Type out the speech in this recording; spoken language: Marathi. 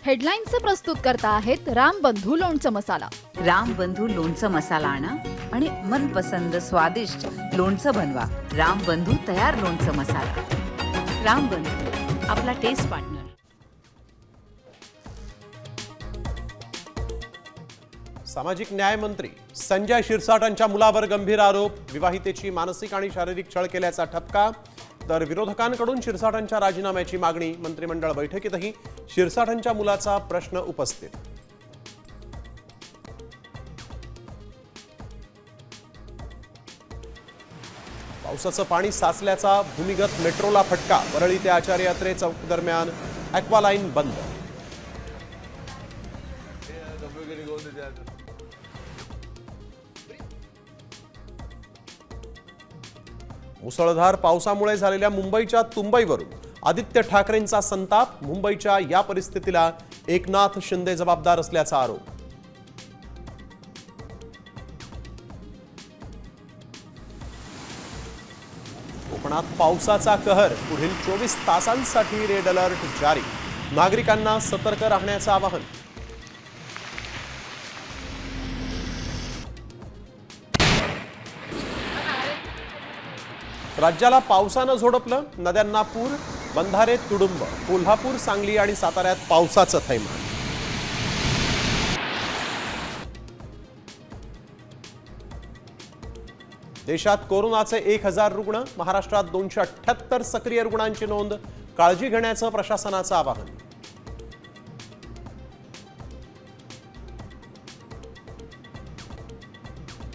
हेडलाईन्सचे प्रस्तुत करता आहेत रामबंधू लोणचं मसाला। रामबंधू लोणचं मसाला आणा आणि मनपसंद स्वादिष्ट लोणचं बनवा। रामबंधू तयार लोणचं मसाला। रामबंधू आपला टेस्ट पार्टनर। सामाजिक न्याय मंत्री संजय शिरसाटांच्या मुलावर गंभीर आरोप। विवाहितेची मानसिक आणि शारीरिक छळ केल्याचा ठपका। तर विरोधकांकडून शिरसाटांच्या राजीनाम्याची मागणी। मंत्रिमंडळ बैठकीतही शिरसाटांच्या मुलाचा प्रश्न उपस्थित। पावसाचं पाणी साचल्याचा भूमिगत मेट्रोला फटका। वरळी ते आचार्य यात्रे चौक दरम्यान ॲक्वालाईन बंद। मुसळधार पावसामुळे झालेल्या मुंबईच्या तुंबईवरून आदित्य ठाकरेंचा संताप। मुंबईच्या या परिस्थितीला एकनाथ शिंदे जबाबदार असल्याचा आरोप। कोकणात पावसाचा कहर। पुढील 24 तासांसाठी रेड अलर्ट जारी। नागरिकांना सतर्क राहण्याचं आवाहन। राज्याला पावसानं झोडपलं। नद्यांना पूर, बंधारे तुडुंब। कोल्हापूर, सांगली आणि साताऱ्यात पावसाचं थैमान। देशात कोरोनाचे 1000 रुग्ण। महाराष्ट्रात 278 सक्रिय रुग्णांची नोंद। काळजी घेण्याचं प्रशासनाचं आवाहन।